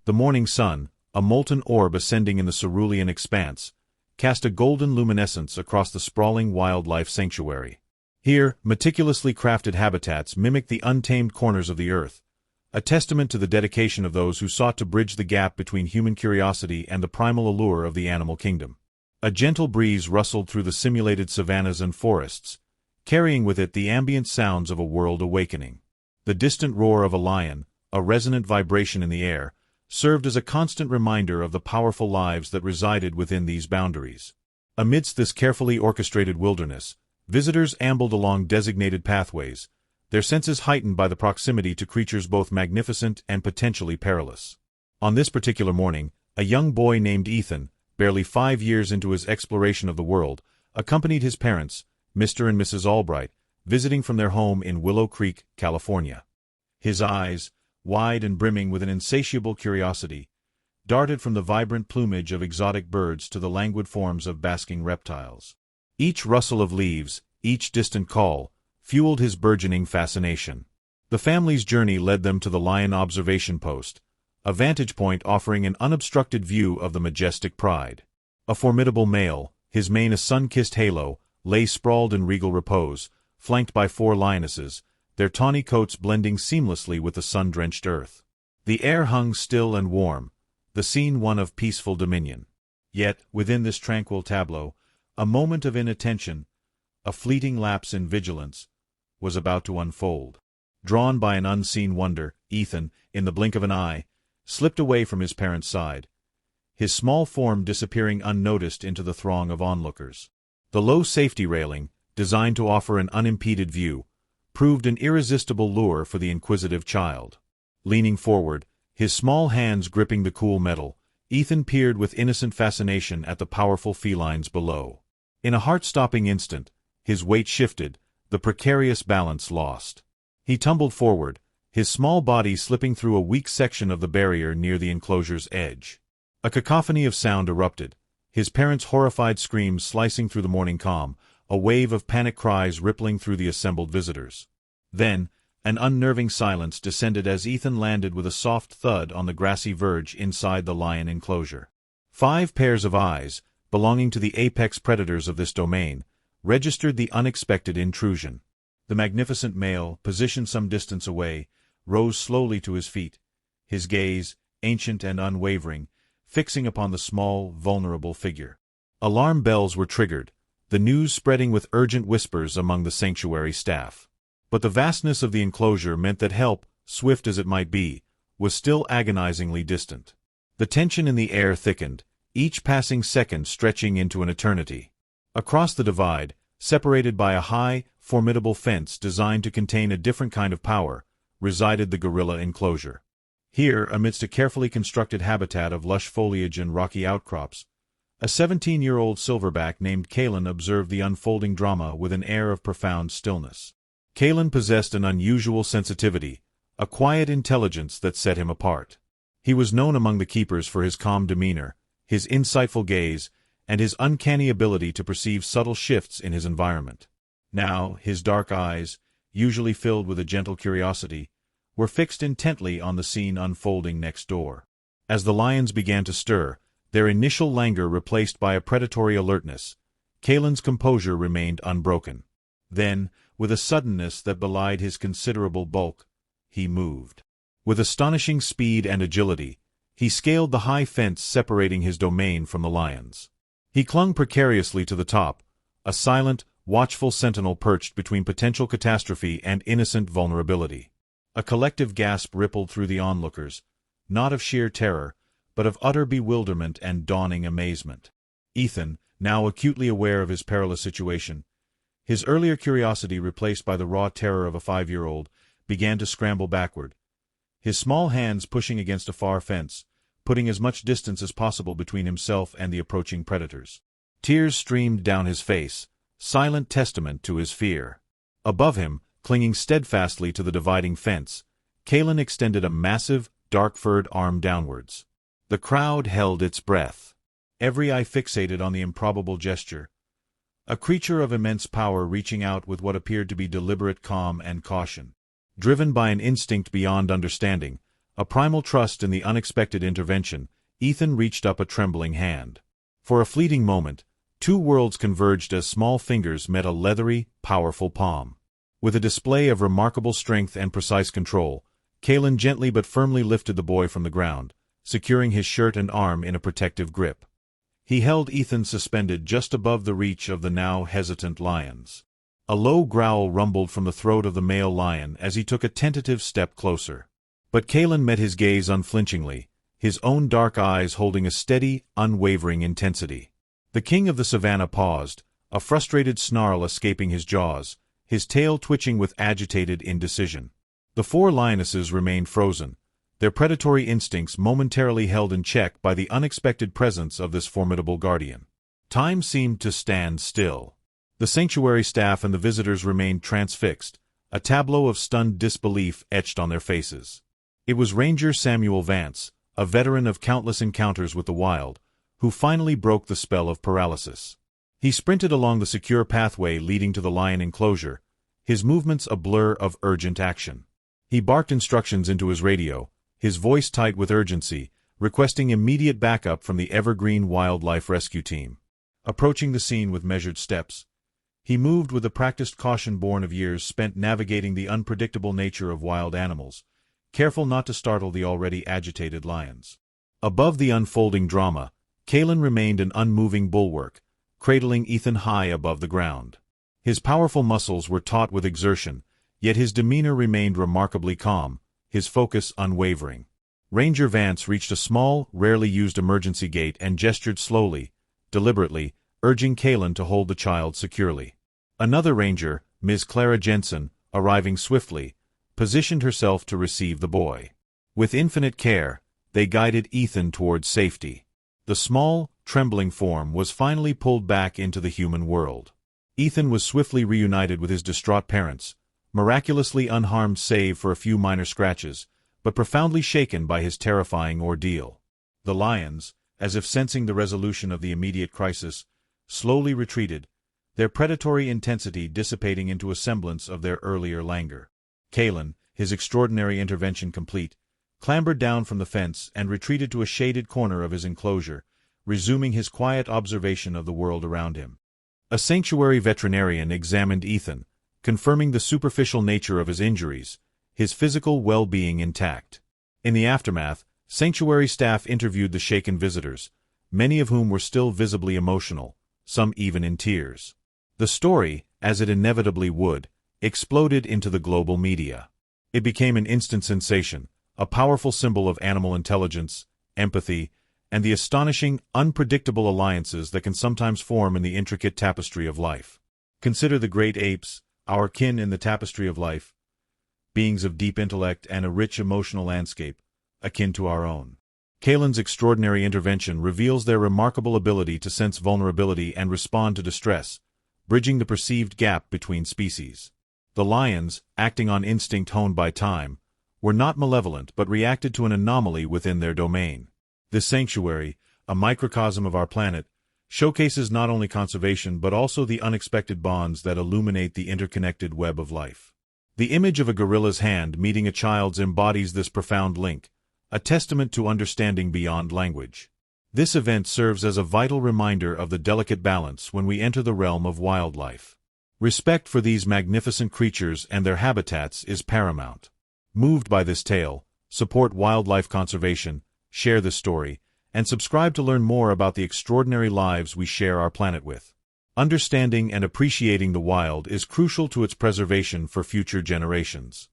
The morning sun, a molten orb ascending in the cerulean expanse, cast a golden luminescence across the sprawling wildlife sanctuary. Here, meticulously crafted habitats mimicked the untamed corners of the earth, a testament to the dedication of those who sought to bridge the gap between human curiosity and the primal allure of the animal kingdom. A gentle breeze rustled through the simulated savannas and forests, carrying with it the ambient sounds of a world awakening. The distant roar of a lion, a resonant vibration in the air, served as a constant reminder of the powerful lives that resided within these boundaries. Amidst this carefully orchestrated wilderness, visitors ambled along designated pathways, their senses heightened by the proximity to creatures both magnificent and potentially perilous. On this particular morning, a young boy named Ethan, barely 5 years into his exploration of the world, accompanied his parents, Mr. and Mrs. Albright, visiting from their home in Willow Creek, California. His eyes, wide and brimming with an insatiable curiosity, darted from the vibrant plumage of exotic birds to the languid forms of basking reptiles. Each rustle of leaves, each distant call, fueled his burgeoning fascination. The family's journey led them to the lion observation post, a vantage point offering an unobstructed view of the majestic pride. A formidable male, his mane a sun-kissed halo, lay sprawled in regal repose, flanked by 4 lionesses, their tawny coats blending seamlessly with the sun-drenched earth. The air hung still and warm, the scene one of peaceful dominion. Yet, within this tranquil tableau, a moment of inattention, a fleeting lapse in vigilance, was about to unfold. Drawn by an unseen wonder, Ethan, in the blink of an eye, slipped away from his parents' side, his small form disappearing unnoticed into the throng of onlookers. The low safety railing, designed to offer an unimpeded view, proved an irresistible lure for the inquisitive child. Leaning forward, his small hands gripping the cool metal, Ethan peered with innocent fascination at the powerful felines below. In a heart-stopping instant, his weight shifted, the precarious balance lost. He tumbled forward, his small body slipping through a weak section of the barrier near the enclosure's edge. A cacophony of sound erupted, his parents' horrified screams slicing through the morning calm, a wave of panic cries rippling through the assembled visitors. Then, an unnerving silence descended as Ethan landed with a soft thud on the grassy verge inside the lion enclosure. 5 pairs of eyes, belonging to the apex predators of this domain, registered the unexpected intrusion. The magnificent male, positioned some distance away, rose slowly to his feet, his gaze, ancient and unwavering, fixing upon the small, vulnerable figure. Alarm bells were triggered, the news spreading with urgent whispers among the sanctuary staff. But the vastness of the enclosure meant that help, swift as it might be, was still agonizingly distant. The tension in the air thickened, each passing second stretching into an eternity. Across the divide, separated by a high, formidable fence designed to contain a different kind of power, resided the gorilla enclosure. Here, amidst a carefully constructed habitat of lush foliage and rocky outcrops, a 17-year-old silverback named Kalin observed the unfolding drama with an air of profound stillness. Kalin possessed an unusual sensitivity, a quiet intelligence that set him apart. He was known among the keepers for his calm demeanor, his insightful gaze, and his uncanny ability to perceive subtle shifts in his environment. Now, his dark eyes, usually filled with a gentle curiosity, were fixed intently on the scene unfolding next door. As the lions began to stir, their initial languor replaced by a predatory alertness, Kalen's composure remained unbroken. Then, with a suddenness that belied his considerable bulk, he moved. With astonishing speed and agility, he scaled the high fence separating his domain from the lions. He clung precariously to the top, a silent, watchful sentinel perched between potential catastrophe and innocent vulnerability. A collective gasp rippled through the onlookers, not of sheer terror, but of utter bewilderment and dawning amazement. Ethan, now acutely aware of his perilous situation, his earlier curiosity replaced by the raw terror of a 5-year-old, began to scramble backward, his small hands pushing against a far fence, putting as much distance as possible between himself and the approaching predators. Tears streamed down his face, silent testament to his fear. Above him, clinging steadfastly to the dividing fence, Kaelen extended a massive, dark-furred arm downwards. The crowd held its breath, every eye fixated on the improbable gesture, a creature of immense power reaching out with what appeared to be deliberate calm and caution. Driven by an instinct beyond understanding, a primal trust in the unexpected intervention, Ethan reached up a trembling hand. For a fleeting moment, two worlds converged as small fingers met a leathery, powerful palm. With a display of remarkable strength and precise control, Kalin gently but firmly lifted the boy from the ground, securing his shirt and arm in a protective grip. He held Ethan suspended just above the reach of the now hesitant lions. A low growl rumbled from the throat of the male lion as he took a tentative step closer. But Kalin met his gaze unflinchingly, his own dark eyes holding a steady, unwavering intensity. The king of the savannah paused, a frustrated snarl escaping his jaws, his tail twitching with agitated indecision. The four lionesses remained frozen, their predatory instincts momentarily held in check by the unexpected presence of this formidable guardian. Time seemed to stand still. The sanctuary staff and the visitors remained transfixed, a tableau of stunned disbelief etched on their faces. It was Ranger Samuel Vance, a veteran of countless encounters with the wild, who finally broke the spell of paralysis. He sprinted along the secure pathway leading to the lion enclosure, his movements a blur of urgent action. He barked instructions into his radio, his voice tight with urgency, requesting immediate backup from the Evergreen Wildlife Rescue Team. Approaching the scene with measured steps, he moved with the practiced caution born of years spent navigating the unpredictable nature of wild animals, careful not to startle the already agitated lions. Above the unfolding drama, Kaelen remained an unmoving bulwark, cradling Ethan high above the ground. His powerful muscles were taut with exertion, yet his demeanor remained remarkably calm, his focus unwavering. Ranger Vance reached a small, rarely used emergency gate and gestured slowly, deliberately, urging Kaelen to hold the child securely. Another ranger, Ms. Clara Jensen, arriving swiftly, positioned herself to receive the boy. With infinite care, they guided Ethan towards safety. The small, trembling form was finally pulled back into the human world. Ethan was swiftly reunited with his distraught parents, miraculously unharmed save for a few minor scratches, but profoundly shaken by his terrifying ordeal. The lions, as if sensing the resolution of the immediate crisis, slowly retreated, their predatory intensity dissipating into a semblance of their earlier languor. Kaelen, his extraordinary intervention complete, clambered down from the fence and retreated to a shaded corner of his enclosure, resuming his quiet observation of the world around him. A sanctuary veterinarian examined Ethan, confirming the superficial nature of his injuries, his physical well-being intact. In the aftermath, sanctuary staff interviewed the shaken visitors, many of whom were still visibly emotional, some even in tears. The story, as it inevitably would, exploded into the global media. It became an instant sensation, a powerful symbol of animal intelligence, empathy, and the astonishing, unpredictable alliances that can sometimes form in the intricate tapestry of life. Consider the great apes, our kin in the tapestry of life, beings of deep intellect and a rich emotional landscape, akin to our own. Kalen's extraordinary intervention reveals their remarkable ability to sense vulnerability and respond to distress, bridging the perceived gap between species. The lions, acting on instinct honed by time, were not malevolent but reacted to an anomaly within their domain. This sanctuary, a microcosm of our planet, showcases not only conservation but also the unexpected bonds that illuminate the interconnected web of life. The image of a gorilla's hand meeting a child's embodies this profound link, a testament to understanding beyond language. This event serves as a vital reminder of the delicate balance when we enter the realm of wildlife. Respect for these magnificent creatures and their habitats is paramount. Moved by this tale, support wildlife conservation, share this story, and subscribe to learn more about the extraordinary lives we share our planet with. Understanding and appreciating the wild is crucial to its preservation for future generations.